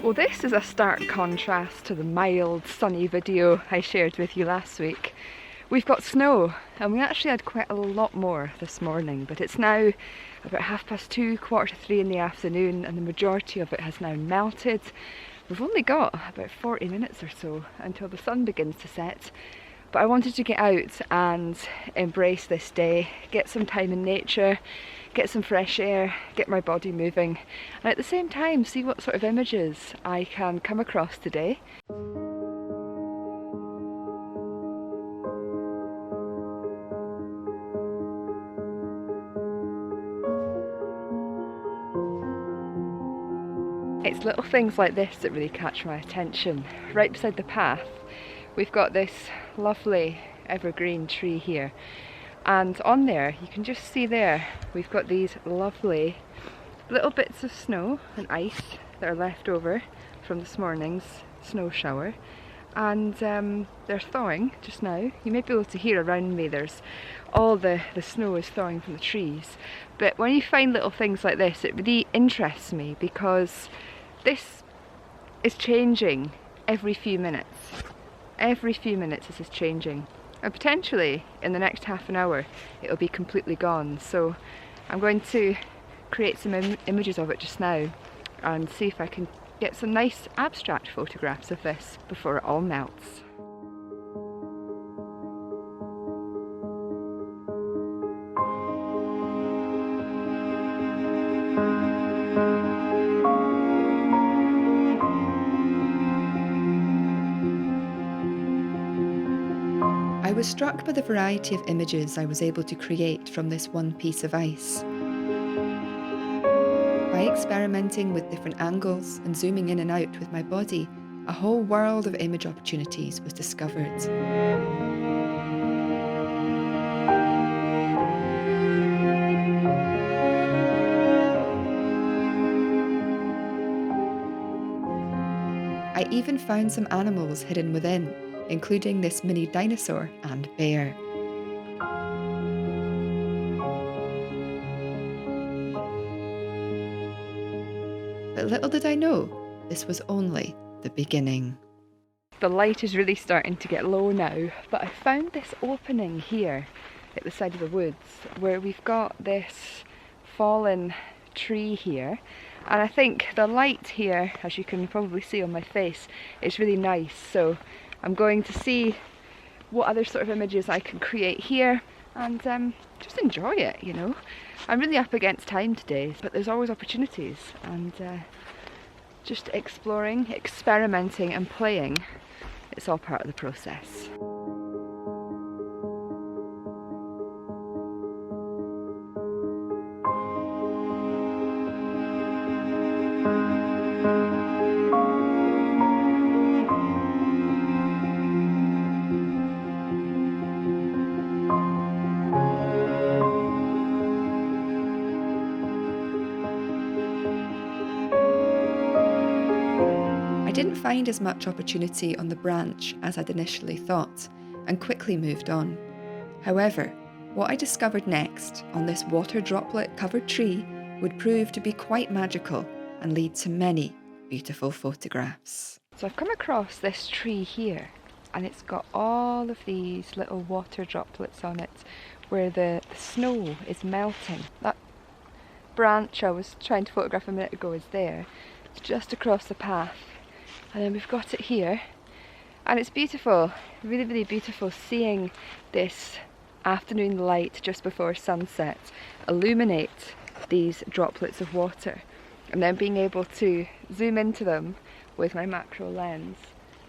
Well, this is a stark contrast to the mild, sunny video I shared with you last week. We've got snow, and we actually had quite a lot more this morning, but it's now about 2:30, 3:15 in the afternoon, and the majority of it has now melted. We've only got about 40 minutes or so until the sun begins to set, but I wanted to get out and embrace this day, get some time in nature, get some fresh air, get my body moving, and at the same time see what sort of images I can come across today. It's little things like this that really catch my attention. Right beside the path, we've got this lovely evergreen tree here. And on there, you can just see there, we've got these lovely little bits of snow and ice that are left over from this morning's snow shower. And they're thawing just now. You may be able to hear around me, there's all the snow is thawing from the trees. But when you find little things like this, it really interests me because this is changing every few minutes. Every few minutes this is changing. And potentially in the next half an hour it'll be completely gone. So I'm going to create some images of it just now and see if I can get some nice abstract photographs of this before it all melts. I was struck by the variety of images I was able to create from this one piece of ice. By experimenting with different angles and zooming in and out with my body, a whole world of image opportunities was discovered. I even found some animals hidden within, including this mini dinosaur and bear. But little did I know, this was only the beginning. The light is really starting to get low now, but I found this opening here at the side of the woods where we've got this fallen tree here, and I think the light here, as you can probably see on my face, is really nice. So I'm going to see what other sort of images I can create here and just enjoy it, you know. I'm really up against time today, but there's always opportunities, and just exploring, experimenting and playing, it's all part of the process. I didn't find as much opportunity on the branch as I'd initially thought, and quickly moved on. However, what I discovered next on this water droplet covered tree would prove to be quite magical and lead to many beautiful photographs. So I've come across this tree here, and it's got all of these little water droplets on it where the snow is melting. That branch I was trying to photograph a minute ago is there. It's just across the path. And then we've got it here, and it's beautiful, really, really beautiful seeing this afternoon light just before sunset illuminate these droplets of water, and then being able to zoom into them with my macro lens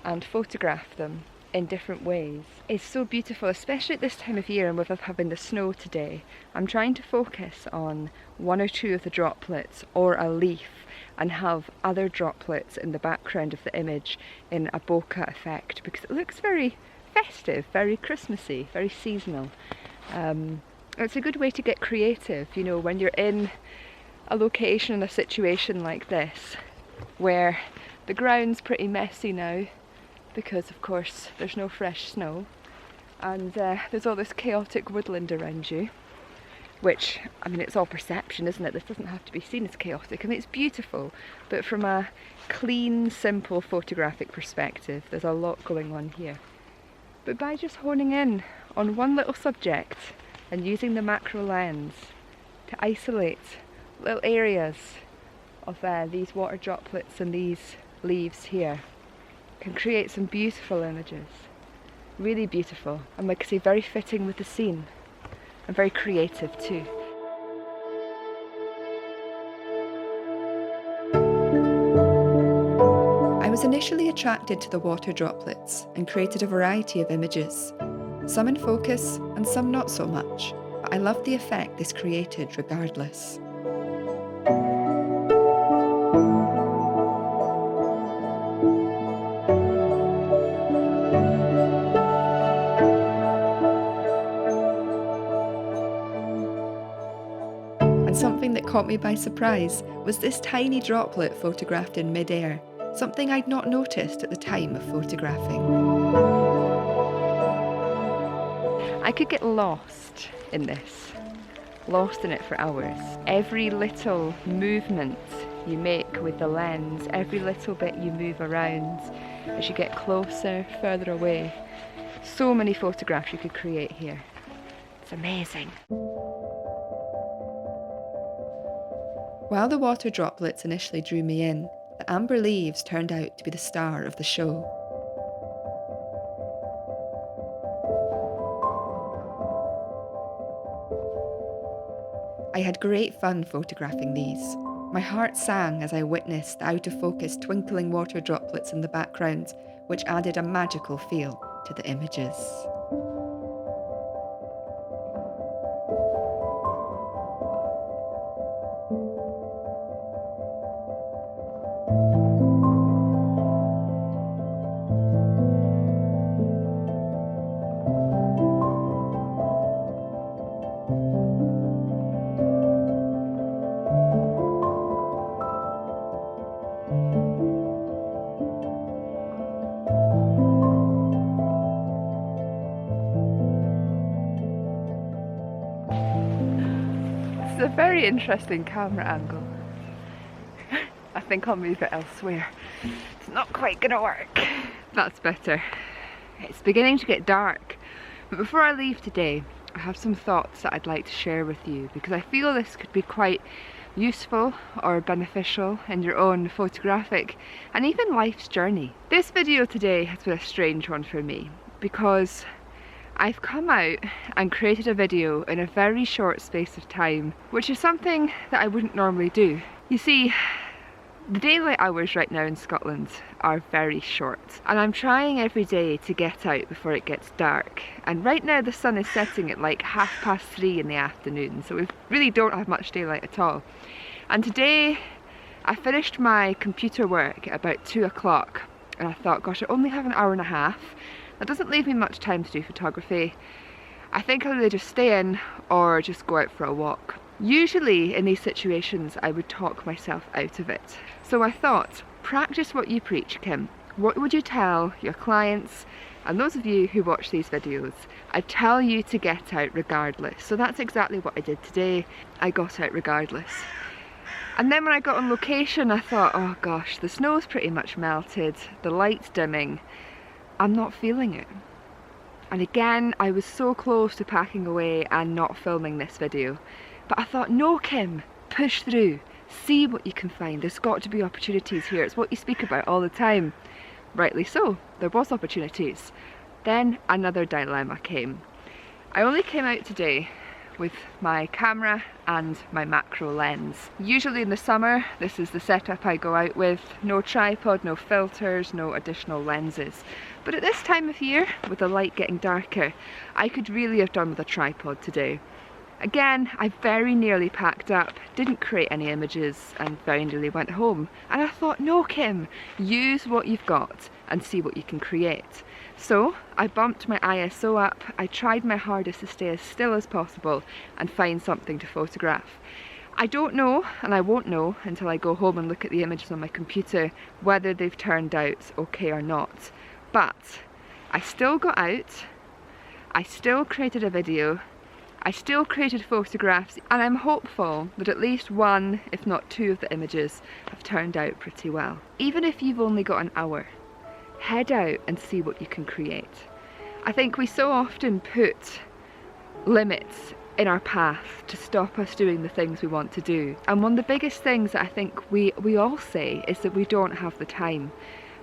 and photograph them in different ways is so beautiful, especially at this time of year and with us having the snow today. I'm trying to focus on one or two of the droplets or a leaf and have other droplets in the background of the image in a bokeh effect, because it looks very festive, very Christmassy, very seasonal. It's a good way to get creative, you know, when you're in a location and a situation like this where the ground's pretty messy now because of course there's no fresh snow and there's all this chaotic woodland around you. which, I mean, it's all perception, isn't it? This doesn't have to be seen as chaotic. I mean, it's beautiful, but from a clean, simple photographic perspective, there's a lot going on here. But by just honing in on one little subject and using the macro lens to isolate little areas of these water droplets and these leaves here, can create some beautiful images. Really beautiful, and like I say, very fitting with the scene, and very creative too. I was initially attracted to the water droplets and created a variety of images, some in focus and some not so much, but I loved the effect this created regardless. And something that caught me by surprise was this tiny droplet photographed in mid-air, something I'd not noticed at the time of photographing. I could get lost in this, lost in it for hours. Every little movement you make with the lens, every little bit you move around as you get closer, further away. So many photographs you could create here. It's amazing. While the water droplets initially drew me in, the amber leaves turned out to be the star of the show. I had great fun photographing these. My heart sang as I witnessed the out-of-focus twinkling water droplets in the background, which added a magical feel to the images. It's a very interesting camera angle. I think I'll move it elsewhere. It's not quite gonna work. That's better. It's beginning to get dark, but before I leave today, I have some thoughts that I'd like to share with you, because I feel this could be quite useful or beneficial in your own photographic and even life's journey. This video today has been a strange one for me, because I've come out and created a video in a very short space of time, which is something that I wouldn't normally do. You see, the daylight hours right now in Scotland are very short, and I'm trying every day to get out before it gets dark. And right now the sun is setting at like 3:30 in the afternoon, so we really don't have much daylight at all. And today I finished my computer work at about 2 o'clock, and I thought, gosh, I only have an hour and a half. That doesn't leave me much time to do photography. I think I'll either just stay in or just go out for a walk. Usually in these situations I would talk myself out of it. So I thought, practice what you preach, Kim. What would you tell your clients and those of you who watch these videos? I tell you to get out regardless. So that's exactly what I did today. I got out regardless. And then when I got on location I thought, oh gosh, the snow's pretty much melted, the light's dimming. I'm not feeling it. And again, I was so close to packing away and not filming this video. But I thought, no Kim, push through, see what you can find. There's got to be opportunities here. It's what you speak about all the time. Rightly so, there was opportunities. Then another dilemma came. I only came out today with my camera and my macro lens. Usually in the summer, this is the setup I go out with. No tripod, no filters, no additional lenses. But at this time of year, with the light getting darker, I could really have done with a tripod today. Again, I very nearly packed up, didn't create any images, and very nearly went home. And I thought, no Kim, use what you've got and see what you can create. So I bumped my ISO up, I tried my hardest to stay as still as possible and find something to photograph. I don't know, and I won't know until I go home and look at the images on my computer, whether they've turned out okay or not. But I still got out, I still created a video, I still created photographs, and I'm hopeful that at least one, if not two of the images have turned out pretty well. Even if you've only got an hour, head out and see what you can create. I think we so often put limits in our path to stop us doing the things we want to do. And one of the biggest things that I think we all say is that we don't have the time.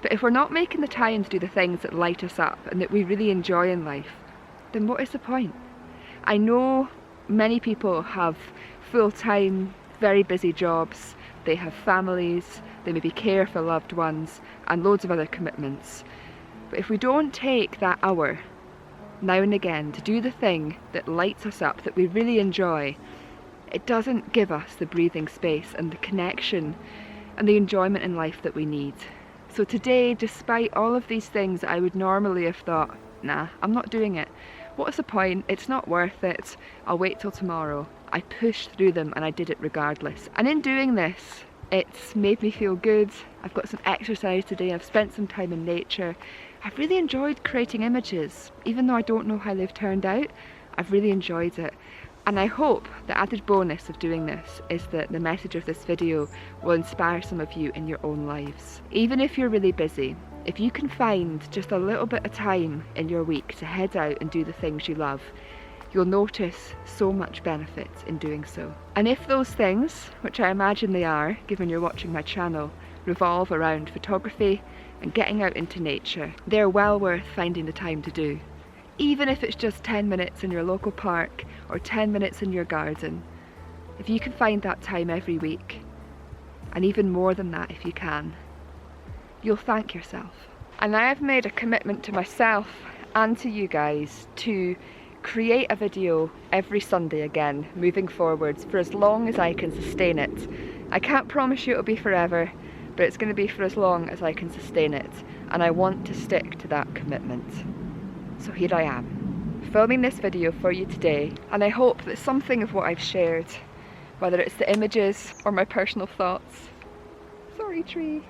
But if we're not making the time to do the things that light us up and that we really enjoy in life, then what is the point? I know many people have full-time, very busy jobs, they have families, they maybe care for loved ones, and loads of other commitments. But if we don't take that hour now and again to do the thing that lights us up, that we really enjoy, it doesn't give us the breathing space and the connection and the enjoyment in life that we need. So today, despite all of these things that I would normally have thought, nah, I'm not doing it, what's the point, it's not worth it, I'll wait till tomorrow, I pushed through them and I did it regardless. And in doing this, it's made me feel good. I've got some exercise today, I've spent some time in nature. I've really enjoyed creating images. Even though I don't know how they've turned out, I've really enjoyed it. And I hope the added bonus of doing this is that the message of this video will inspire some of you in your own lives. Even if you're really busy, if you can find just a little bit of time in your week to head out and do the things you love, you'll notice so much benefit in doing so. And if those things, which I imagine they are, given you're watching my channel, revolve around photography and getting out into nature, they're well worth finding the time to do. Even if it's just 10 minutes in your local park or 10 minutes in your garden, if you can find that time every week, and even more than that if you can, you'll thank yourself. And I have made a commitment to myself and to you guys to create a video every Sunday again, moving forwards, for as long as I can sustain it. I can't promise you it'll be forever, but it's going to be for as long as I can sustain it, and I want to stick to that commitment. So here I am, filming this video for you today, and I hope that something of what I've shared, whether it's the images or my personal thoughts, sorry tree,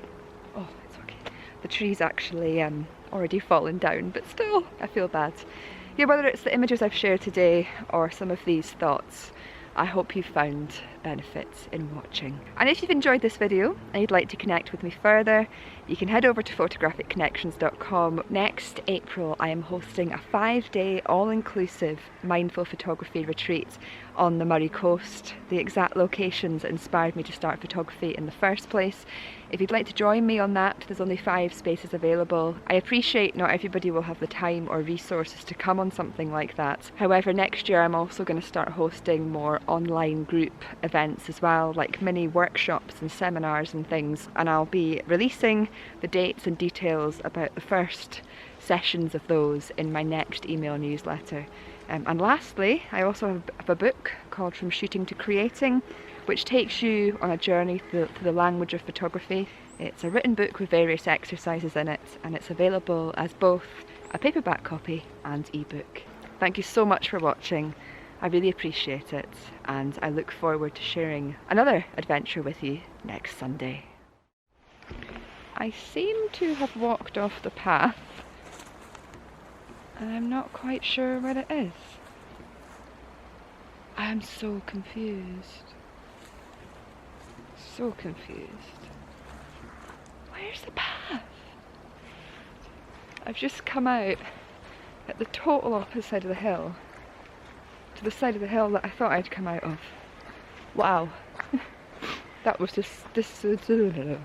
oh it's okay, the tree's actually already fallen down, but still I feel bad. Yeah, whether it's the images I've shared today or some of these thoughts, I hope you've found benefits in watching. And if you've enjoyed this video and you'd like to connect with me further, you can head over to photographicconnections.com. Next April I am hosting a 5-day all-inclusive mindful photography retreat on the Moray Coast, the exact locations that inspired me to start photography in the first place. If you'd like to join me on that, there's only 5 spaces available. I appreciate not everybody will have the time or resources to come on something like that. However, next year I'm also going to start hosting more online group events as well, like mini workshops and seminars and things, and I'll be releasing the dates and details about the first sessions of those in my next email newsletter. And lastly, I also have a book called From Shooting to Creating, which takes you on a journey through the language of photography. It's a written book with various exercises in it, and it's available as both a paperback copy and ebook. Thank you so much for watching. I really appreciate it, and I look forward to sharing another adventure with you next Sunday. I seem to have walked off the path, and I'm not quite sure where it is. I am so confused. So confused. Where's the path? I've just come out at the total opposite side of the hill to the side of the hill that I thought I'd come out of. Wow. That was just disorientating.